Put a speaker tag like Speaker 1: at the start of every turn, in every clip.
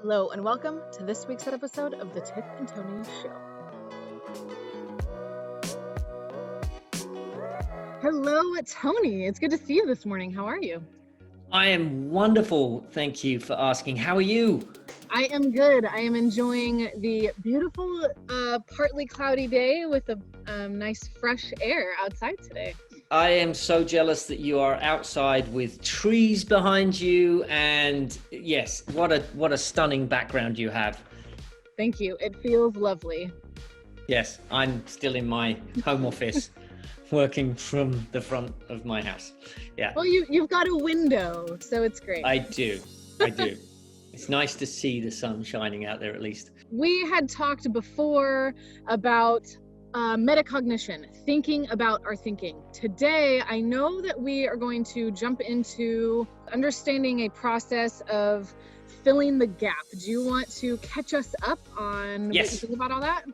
Speaker 1: Hello and welcome to this week's episode of the Tiff and Tony Show. Hello, Tony. It's good to see you this morning. How are you?
Speaker 2: I am wonderful. Thank you for asking. How are you?
Speaker 1: I am good. I am enjoying the beautiful, partly cloudy day with a nice fresh air outside today.
Speaker 2: I am so jealous that you are outside with trees behind you, and yes, what a stunning background you have.
Speaker 1: Thank you. It feels lovely.
Speaker 2: Yes, I'm still in my home office working from the front of my house. Yeah.
Speaker 1: Well, you've got a window, so it's great.
Speaker 2: I do. It's nice to see the sun shining out there at least.
Speaker 1: We had talked before about metacognition, thinking about our thinking. Today, I know that we are going to jump into understanding a process of filling the gap. Do you want to catch us up on what you think about all that?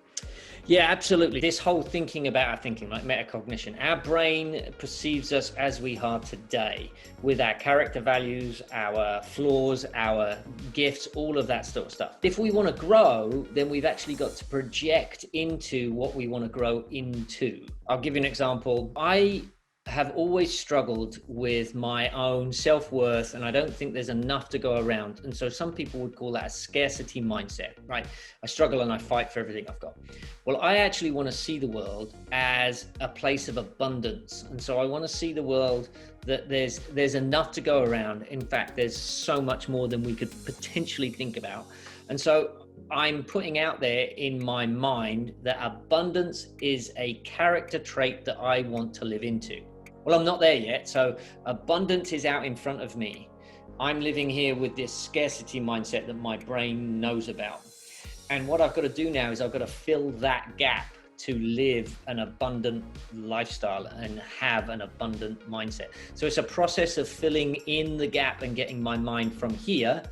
Speaker 2: Yeah, absolutely. This whole thinking about our thinking, like metacognition, our brain perceives us as we are today with our character values, our flaws, our gifts, all of that sort of stuff. If we want to grow, then we've actually got to project into what we want to grow into. I'll give you an example. I have always struggled with my own self-worth, and I don't think there's enough to go around. And so some people would call that a scarcity mindset, right? I struggle and I fight for everything I've got. Well, I actually want to see the world as a place of abundance. And so I want to see the world that there's enough to go around. In fact, there's so much more than we could potentially think about. And so I'm putting out there in my mind that abundance is a character trait that I want to live into. Well, I'm not there yet. So abundance is out in front of me. I'm living here with this scarcity mindset that my brain knows about. And what I've got to do now is I've got to fill that gap to live an abundant lifestyle and have an abundant mindset. So it's a process of filling in the gap and getting my mind from here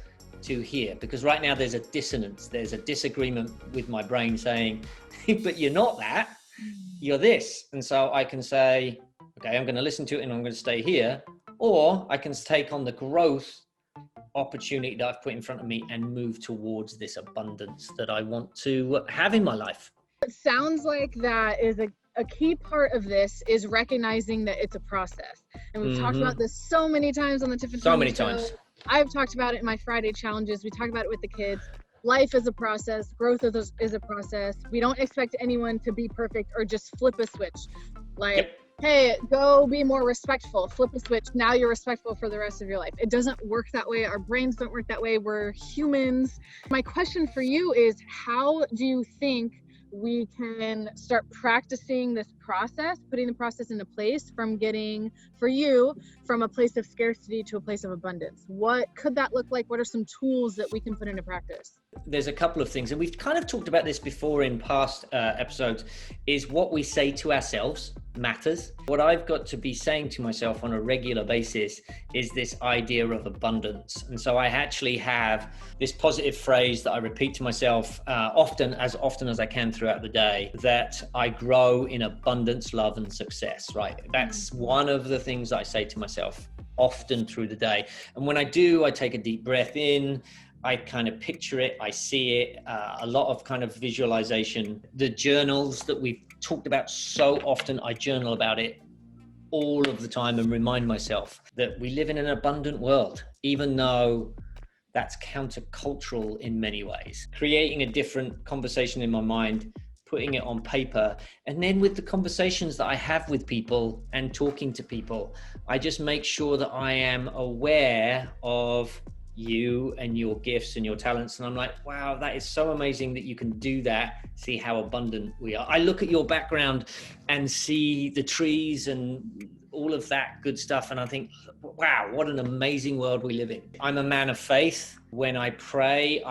Speaker 2: to here, because right now there's a dissonance, there's a disagreement with my brain saying, but you're not that, you're this. And so I can say, okay, I'm going to listen to it and I'm going to stay here, or I can take on the growth opportunity that I've put in front of me and move towards this abundance that I want to have in my life.
Speaker 1: It sounds like that is a key part of this is recognizing that it's a process. And we've talked about this so many times on the Tiff and Tony Show. So many times. I've talked about it in my Friday challenges. We talk about it with the kids. Life is a process. Growth is a process. We don't expect anyone to be perfect or just flip a switch. Like, hey, go be more respectful. Flip a switch. Now you're respectful for the rest of your life. It doesn't work that way. Our brains don't work that way. We're humans. My question for you is, how do you think we can start practicing this process, putting the process into place from getting, for you, from a place of scarcity to a place of abundance? What could that look like? What are some tools that we can put into practice?
Speaker 2: There's a couple of things, and we've kind of talked about this before in past episodes, is what we say to ourselves matters. What I've got to be saying to myself on a regular basis is this idea of abundance. And so I actually have this positive phrase that I repeat to myself often as I can throughout the day, that I grow in abundance, love, and success, right? That's one of the things I say to myself often through the day. And when I do, I take a deep breath in, I kind of picture it, I see it, a lot of kind of visualization. The journals that we've talked about so often, I journal about it all of the time and remind myself that we live in an abundant world, even though that's countercultural in many ways. Creating a different conversation in my mind, putting it on paper, and then with the conversations that I have with people and talking to people, I just make sure that I am aware of you and your gifts and your talents. And I'm like, wow, that is so amazing that you can do that. See how abundant we are. I look at your background and see the trees and all of that good stuff. And I think, wow, what an amazing world we live in. I'm a man of faith. When I pray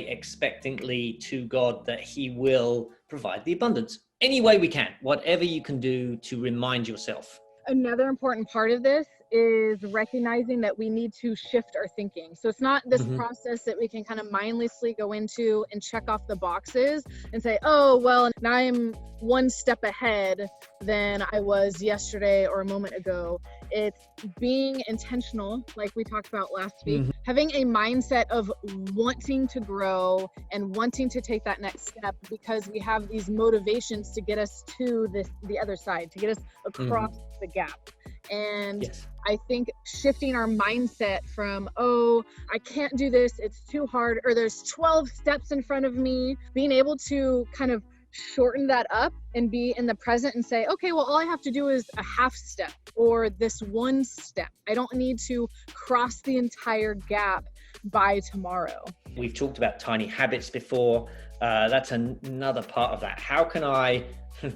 Speaker 2: expectantly to God that he will provide the abundance any way we can, whatever you can do to remind yourself.
Speaker 1: Another important part of this is recognizing that we need to shift our thinking. So it's not this process that we can kind of mindlessly go into and check off the boxes and say, oh, well, now I'm one step ahead than I was yesterday or a moment ago. It's being intentional, like we talked about last week, having a mindset of wanting to grow and wanting to take that next step, because we have these motivations to get us to the other side, to get us across the gap. And
Speaker 2: yes.
Speaker 1: I think shifting our mindset from, oh, I can't do this, it's too hard, or there's 12 steps in front of me, being able to kind of shorten that up and be in the present and say, okay, well, all I have to do is a half step or this one step. I don't need to cross the entire gap by tomorrow.
Speaker 2: We've talked about tiny habits before. That's another part of that. How can I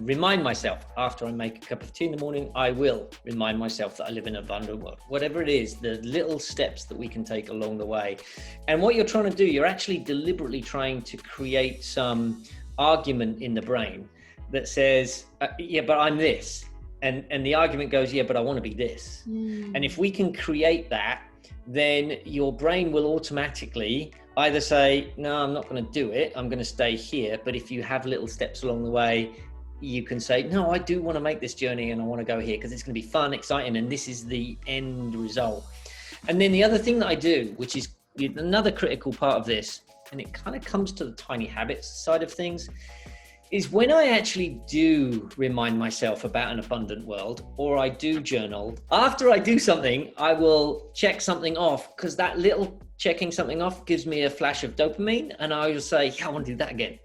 Speaker 2: remind myself after I make a cup of tea in the morning? I will remind myself that I live in an abundant world. Whatever it is, the little steps that we can take along the way. And what you're trying to do, you're actually deliberately trying to create some argument in the brain that says, yeah, but I'm this. And the argument goes, yeah, but I want to be this. And if we can create that, then your brain will automatically either say, no, I'm not going to do it, I'm going to stay here. But if you have little steps along the way, you can say, no, I do want to make this journey and I want to go here because it's going to be fun, exciting, and this is the end result. And then the other thing that I do, which is another critical part of this, and it kind of comes to the tiny habits side of things, is when I actually do remind myself about an abundant world, or I do journal, after I do something, I will check something off, because that little checking something off gives me a flash of dopamine, and I will say, yeah, I want to do that again.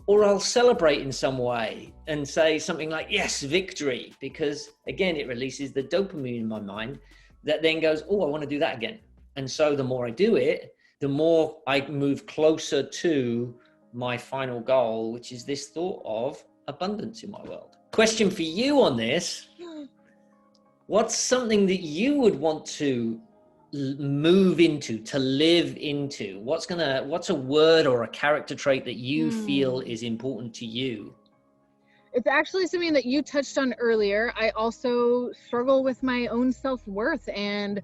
Speaker 2: Or I'll celebrate in some way and say something like, yes, victory, because again, it releases the dopamine in my mind that then goes, oh, I want to do that again. And so the more I do it, the more I move closer to my final goal, which is this thought of abundance in my world. Question for you on this: what's something that you would want to move into, to live into? What's a word or a character trait that you feel is important to you?
Speaker 1: It's actually something that you touched on earlier. I also struggle with my own self-worth, and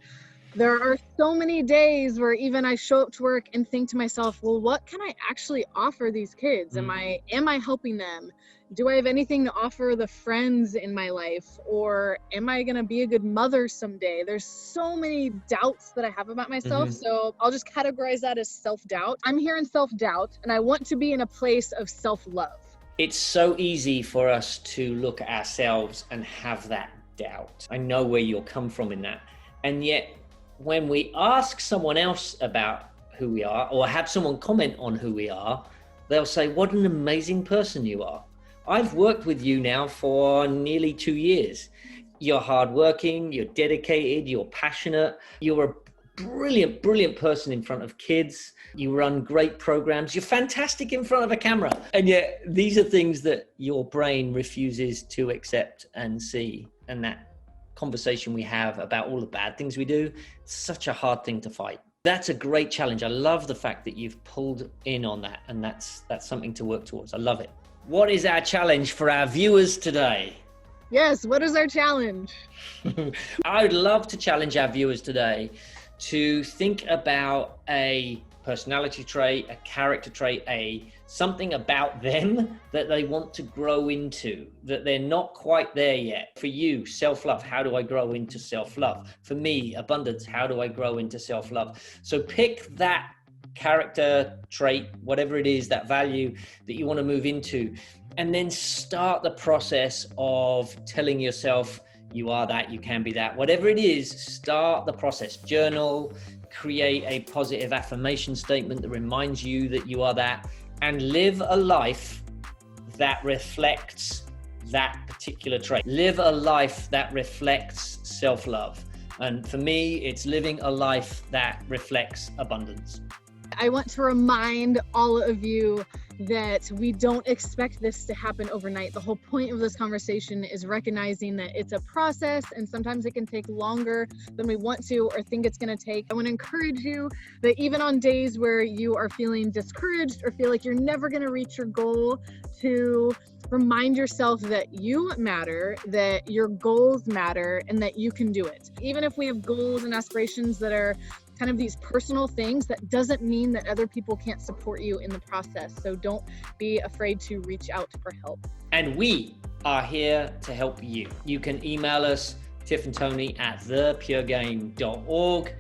Speaker 1: there are so many days where even I show up to work and think to myself, well, what can I actually offer these kids? Am I helping them? Do I have anything to offer the friends in my life? Or am I going to be a good mother someday? There's so many doubts that I have about myself. So I'll just categorize that as self-doubt. I'm here in self-doubt, and I want to be in a place of self-love.
Speaker 2: It's so easy for us to look at ourselves and have that doubt. I know where you'll come from in that. And yet, when we ask someone else about who we are, or have someone comment on who we are, they'll say, what an amazing person you are. I've worked with you now for nearly 2 years. You're hardworking, you're dedicated, you're passionate, you're a brilliant, brilliant person in front of kids. You run great programs. You're fantastic in front of a camera. And yet these are things that your brain refuses to accept and see. And that conversation we have about all the bad things we do, it's such a hard thing to fight. That's a great challenge. I love the fact that you've pulled in on that, and that's something to work towards. I love it. What is our challenge for our viewers today?
Speaker 1: Yes, what is our challenge?
Speaker 2: I would love to challenge our viewers today to think about a personality trait, a character trait, something about them that they want to grow into, that they're not quite there yet. For you, self-love, how do I grow into self-love? For me, abundance, how do I grow into self-love? So pick that character trait, whatever it is, that value that you want to move into, and then start the process of telling yourself you are that, you can be that, whatever it is. Start the process. Journal, create a positive affirmation statement that reminds you that you are that, and live a life that reflects that particular trait. Live a life that reflects self-love. And for me, it's living a life that reflects abundance.
Speaker 1: I want to remind all of you that we don't expect this to happen overnight. The whole point of this conversation is recognizing that it's a process, and sometimes it can take longer than we want to or think it's going to take. I want to encourage you that even on days where you are feeling discouraged or feel like you're never going to reach your goal, to remind yourself that you matter, that your goals matter, and that you can do it. Even if we have goals and aspirations that are kind of these personal things, that doesn't mean that other people can't support you in the process. So don't be afraid to reach out for help.
Speaker 2: And we are here to help you. You can email us, tiffandtony@thepuregame.org.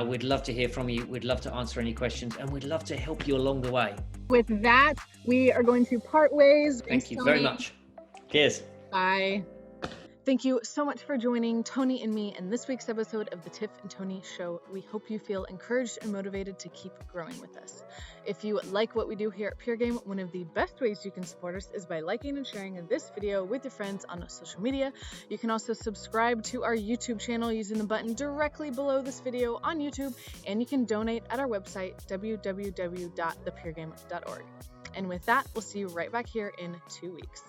Speaker 2: We'd love to hear from you. We'd love to answer any questions, and we'd love to help you along the way.
Speaker 1: With that, we are going to part ways.
Speaker 2: Thank you very much. Cheers.
Speaker 1: Bye. Thank you so much for joining Tony and me in this week's episode of the Tiff and Tony Show. We hope you feel encouraged and motivated to keep growing with us. If you like what we do here at Pure Game, one of the best ways you can support us is by liking and sharing this video with your friends on social media. You can also subscribe to our YouTube channel using the button directly below this video on YouTube, and you can donate at our website, www.thepuregame.org. And with that, we'll see you right back here in 2 weeks.